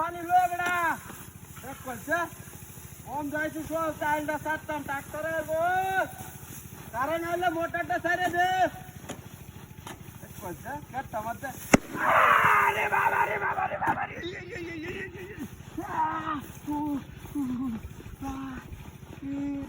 হানি লয়ে বেড়া দেখ কইছে ওম যাইছি সব চাইলটা সাততাম ট্রাক্টরে গো কারণ হইলে মোটরটা ছাইরে দে দেখ কইছে কাটটা মতে আরে বাবা রে বাবা রে বাবা রে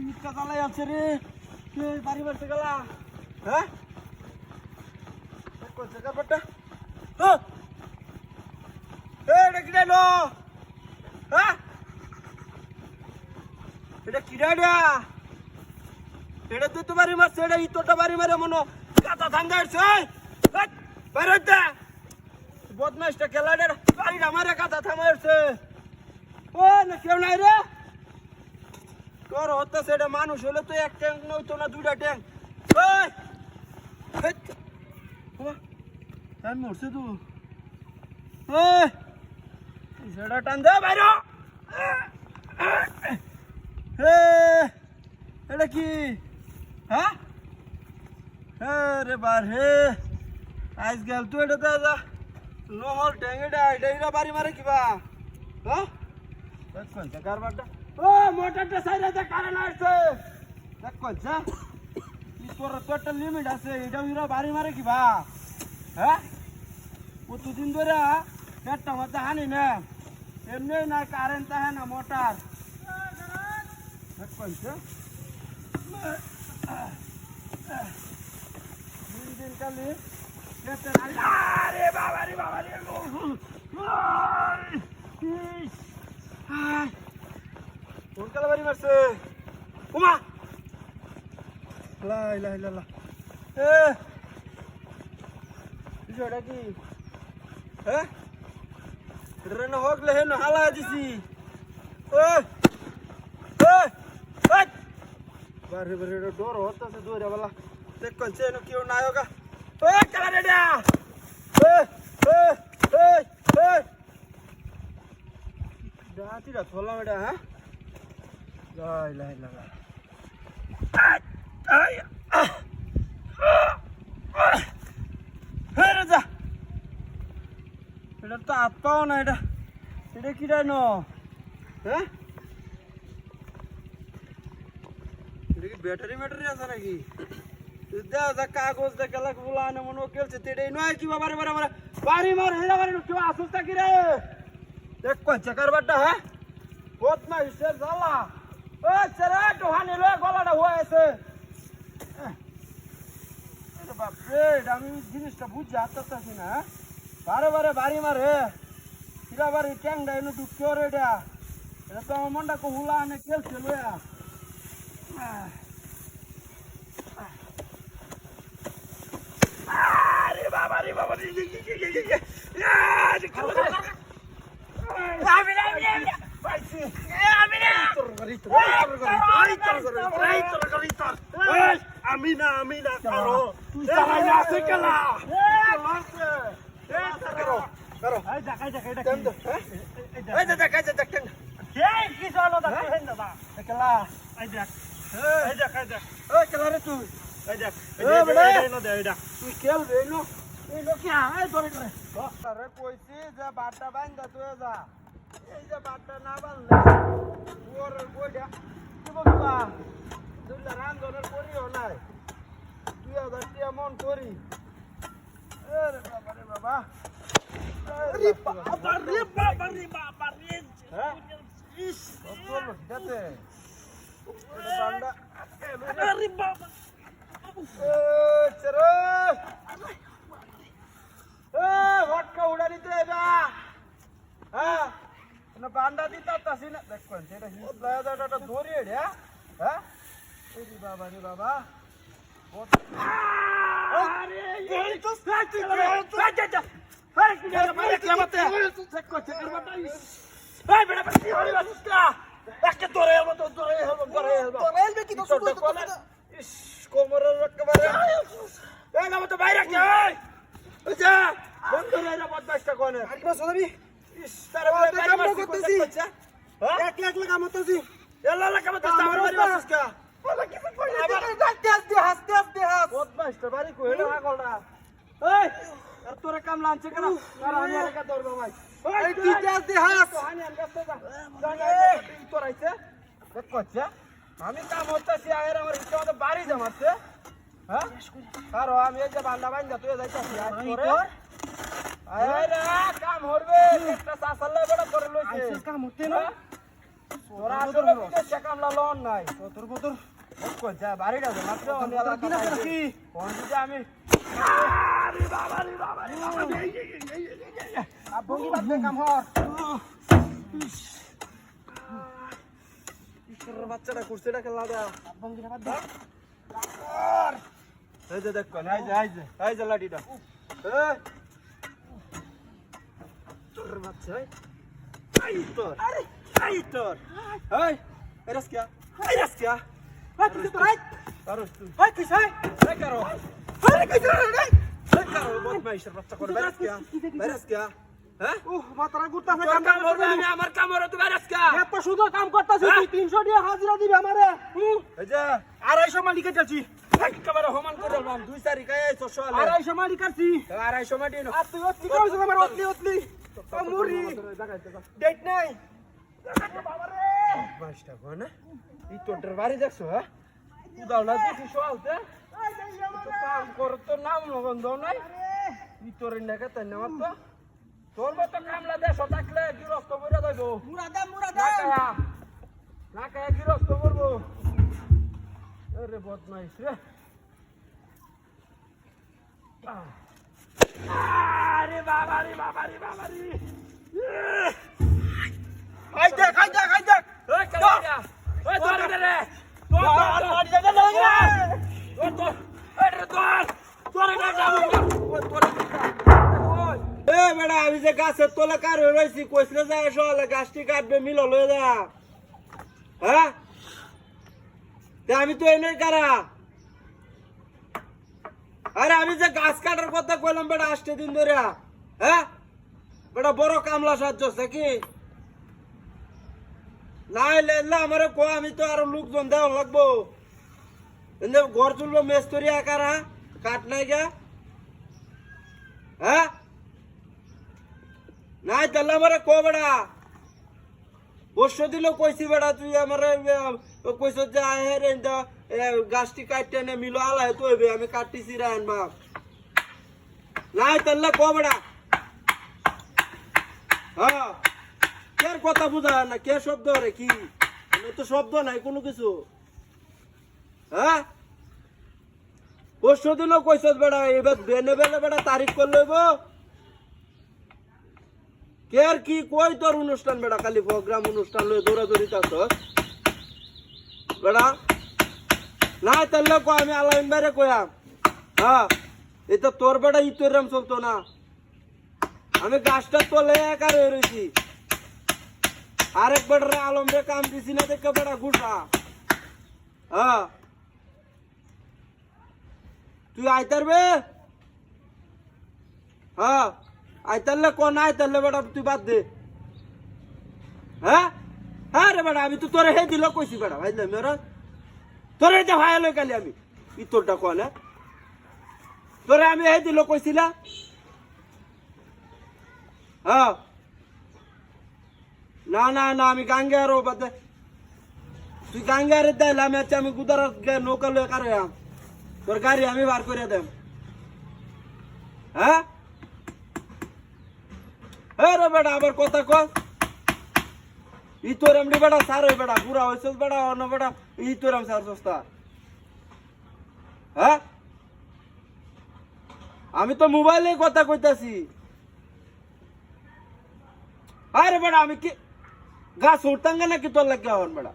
ইটটা চালাই আছে রে কে বাড়ি বাড়তে গেলা হ্যাঁ দেখ কইছে কাপড়টা হ্যাঁ এটা কিটা নো হ্যাঁ এটা কিটা এটা তুই তো বাড়ি মারছে এটা ইতোটা বাড়ি মারে মনো কাতা ধান্দা আসছে বেরোতে বদমাইশটা খেলাটা বাড়িটা মারে কাতা থামাইছে ও না কেউ নাই রে তোর হতেছে এটা মানুষ হলে তো এক ট্যাঙ্ক নইতো না দুইটা ট্যাঙ্ক ওই আমি মরছে তো ওই সেটা টান দে বাইরে এটা কি হ্যাঁ রে বার হে আজকাল তুই এটা যা নহল ট্যাঙ্গেটা এটা বাড়ি মারে কিবা হ্যাঁ কোনটা কারবারটা ও মোটরটা সাইডে দে কারেন্ট আসছে দেখ কোনটা তোর তো একটা লিমিট আছে এটা হিরো বাড়ি মারে কিবা হ্যাঁ কতদিন ধরে পেটটা মধ্যে হানি না এমনি না কারেন্ট তাহে না মোটর দিন কালি বাবা রে বাবা রে কোন কালা বাড়ি মারছে উমা লাই লাই লা এটা কি হ্যাঁ রেন হোগলে হেন হালা দিছি বারে বারে ডোর হতাছে দৌড়া বালা দেখ কোনছে নো কিও না হোগা কালা রেডা দাঁতিটা থলা মেডা হ্যাঁ লাই লাই লা রাজা এটা তো হাত পাও না এটা এটা কি ডাইনো হ্যাঁ এটা কি ব্যাটারি ম্যাটারি আছে নাকি দেখা কাগজ দেখালা বলা না মনে কেলছে তেড়ে নয় কি বাবা রে বাবা বাড়ি মার হেরা বাড়ি কেউ আসুস তা কি রে দেখ কোন চাকারবাটা হ্যাঁ বহুত না হিসেব জ্বালা ও চরা টোহানি লয়ে গলাটা হয়েছে আরে বাপ রে আমি জিনিসটা বুঝতে পারতাছি না বারে বারে বাড়ি মারে কিরা বাড়ি ট্যাংটা এনে ঢুকছে রে এটা এটা তো আমার মনটা হুলা আনে খেলছে লয়া আরে বাবা রে বাবা রে আমি না পাইছি আমি না কারো তুই সারাই আছে কেলা করো এই দেখ এটা কেন এই দেখ এই কি চলো দা কেন দাদা কেলা এই দেখ এই কেলা রে তুই এই দেখ এই না দে এটা তুই কেল রে নো এই লোক কি আয় ধরে আরে কইছি যে বাটা বান্দা তুই যা এই যে বাটা না বানলে ওর বইটা কি বলবা দুলা রান্ধনের করিও নাই 2000 টাকা মন করি আরে বাবা রে বাবা হ্যাঁ ইস কত যাতে এটা বান্ডা আরে বাবা চরে ভটকা উড়ানি তো এটা হ্যাঁ না বান্ডা দিতা তাসি না দেখ কোন এটা হিস লায়াটা ধরে রে হ্যাঁ এই বাবা রে বাবা আরে এই তো সাইতে যা আরে কি রে মারে কেমতে দেখ কোন চাকারবাটা এই বেটা কি হলি বাসুস্কা একে ধরে এলো তো ধরে এলবে কি তো শুধু ইস কোমরের একেবারে এই না তো বাইরে কে ওই যা বন্ধ রে না বদমাইশটা কোনে আরেকবার চলবি ইস তারে বাইরে কাম করতেছি হ্যাঁ এক লাখ লাগা মতছি এলা লাগা মতছি আমার বাড়ি বাসুস্কা ওলা কি কই আবার হাসতে বদমাইশটা বাড়ি কই না আগলটা এই আর তোরে কাম লাঞ্চে কেন আর আমি আর একা ধরবো ভাই এই তুই তেজ দে হাস হানি আন গস্তে যা তোর আইছে দেখ কচ্চা আমি কাম হচ্ছে আয়ের আমার হিসাব মতো বাড়ি জমাচ্ছে হ্যাঁ আর আমি এই যে বান্না বাইন্দা তুই যাইতাছিস আজ করে আয় রে কাম হরবে একটা সাসালে বড় করে লইছে আইছিস কাম হতে না তোরা আসলে বিদেশে কামলা লন নাই তোর বদর কচ্চা বাড়িটা জমাচ্ছে আমি এলাকা কি কোন দিকে আমি আরে বাবা রে বাবা রে বাবা আব ভঙ্গি বাদ কাম হর তোর বাচ্চাটা কুরসিটা খেলা দে আব ভঙ্গি বাদ দে আর এই যে দেখ কোন এই যে লাঠিটা এই তোর বাচ্চা এই তোর আরে এই তোর এই এরাস কি এই তুই তো রাইট কারো তুই এই কি চাই রে কারো আরে কই রে রে কারো বহুত মাইশর বাচ্চা করে বেরাস কি হ্যাঁ মাথার গুড়তা ফেটা কাম করবে আমি আমার কাম হলো তুই বেরাস কি এত সুন্দর কাম করতাছিস তুই 300 টাকা হাজিরা দিবি আমারে এই যে 250 মালি কেটেছি একেবারে সমান করে দিলাম 2 4 কায় 600 আলে 250 মালি কাটছি 250 মাটি না আর তুই অতলি কইছিস আমার অতলি মুড়ি ডেট নাই বাবা রে বাসটা কোন এই তোর বাড়ি দেখছো হ্যাঁ তুই দাওলা দিছিস সওয়ালতে তো কাম করতে নাম গন্ধ নাই ই তোর নাকা তাই না তো তোর মত কামলা দে সতাকলে গিরস্ত কইরা যাইবো মুরাদা না কায়া গিরস্ত করব আরে বদমাইশ রে আরে বাবা রে আই দেখ ওই কালিয়া ওই তোর রে তোর মারি জায়গা লই রে তোর আরে তোর না যাবো তোর এ বেটা আমি যে গাছের তলে কার হয়ে রইছি কইছলে যায় সলে গাছটি কাটবে মিল লয়ে যা হ্যাঁ তে আমি তো এনে কারা আরে আমি যে গাছ কাটার কথা কইলাম বেটা 8 দিন ধরে হ্যাঁ বেটা বড় কামলা সাহায্য আছে কি নাই লেলা আমারে কো আমি তো আর লোকজন দেওয়া লাগবো এনে ঘর চলবো মেস্তরি আকারা কাট নাই গা হ্যাঁ নাই তাহলে আমারে কো বেড়া বর্ষ দিল কইছি বেড়া তুই আমারে কইছ যে আহে রে গাছটি কাটতে নে মিলো আলা তো হইবে আমি কাটতেছি রে আন বাপ নাই তাহলে কো বেড়া হ্যাঁ কের কথা বুঝা না কে শব্দ রে কি তো শব্দ নাই কোনো কিছু হ্যাঁ বর্ষ দিল কইছ বেড়া এবার বেনে বেলে বেড়া তারিখ করে লইব কের কি কই তোর অনুষ্ঠান বেড়া খালি প্রোগ্রাম অনুষ্ঠান লই দৌড়াদৌড়ি তাছ বেড়া নাই তাহলে কো আমি আলাইন বাইরে কইয়াম হ্যাঁ এটা তোর বেড়া ইতরাম চলতো না আমি গাছটা তোলে একা রয়েছি আরেক বেড়া আলম রে কাম দিছি না দেখে বেড়া ঘুষা হ্যাঁ তুই আইতারবে হ্যাঁ আইতারলে কোন আইতারলে বেটা তুই বাদ দে হ্যাঁ হ্যাঁ রে বেটা আমি তো তোরে হে দিল কইছি বেটা ভাইলে মেরা তোরে যে ভাই লই কালি আমি ই তোরটা কোন তোরে আমি হে দিল কইছিলা হ্যাঁ না না না আমি গাঙ্গারও বাদে তুই গাঙ্গারে দেলা আমি আচ্ছা আমি গুদার নৌকা লয়ে কারে তোর গাড়ি আমি বার করে দেব হ্যাঁ রে বেটা আবার কথা কস ই তোর এমনি বেটা সার হই বেটা পুরা হইছ বেটা অন্য বেটা ই তোর এম সার সস্তা হ্যাঁ আমি তো মোবাইলে কথা কইতাছি আরে বেটা আমি কি গাছ উঠতাঙ্গা নাকি তোর লাগে হন বেটা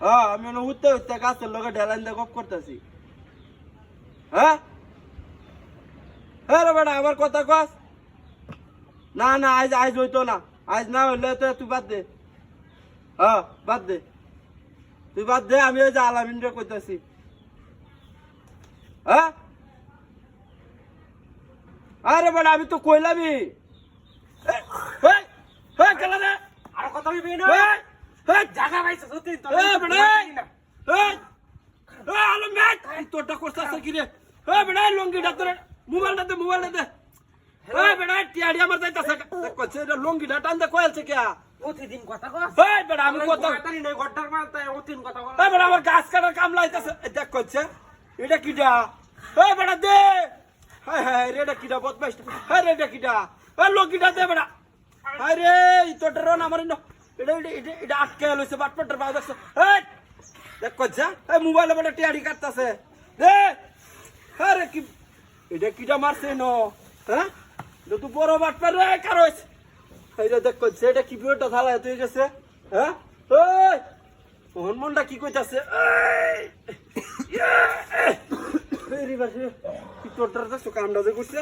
হ্যাঁ আমি উঠতে উঠতে গাছের লগে ঢেলান দিয়ে গপ করতেছি হ্যাঁ রে বেটা আবার কথা কস না না আজ আজ হইতো না আজ না হইলে তো তুই বাদ দে হ্যাঁ বাদ দে তুই বাদ দে আমি ওই যে আলামিন রে কইতাছি হ্যাঁ আরে বেটা আমি তো কইলামই খেলা রে আর কথা বলবি না জায়গা পাইছ সত্যি তো আলম ভাই তোরটা করছস কি রে বেটা লঙ্গিটা তোর মোবাইলটা দে এই বেটা টিয়াড়ি আমার যাইতাছে কইছে এটা লঙ্গিটা টান দে কইলছে কি প্রতিদিন কথা কস এই বেটা আমি কত তাড়াতাড়ি নাই গড্ডার মারতে প্রতিদিন কথা বল এই বেটা আমার গাছ কাটার কাম লাইতাছে দেখ কইছে এটা কিডা এই বেটা দে হায় হায় রে এটা কিডা বদমাইশ হায় রে এটা কিডা এই লঙ্গিটা দে বেটা হায় রে ই তো ডরন আমার এটা আটকে লইছে বাটপটার বাউ দেখছ এই দেখ কইছে এই মোবাইলে বেটা টিয়াড়ি কাটতাছে দে আরে কি এটা কিডা মারছে নো হ্যাঁ এটা তো বড় বাটপার রে কারোস এইটা দেখ কইছে এটা কি বিয়েটা থালা হয়ে গেছে হ্যাঁ ওই মোহন মন্ডা কি কইতাছে এই রে বাসে কি তোরটার কামটা যে করছে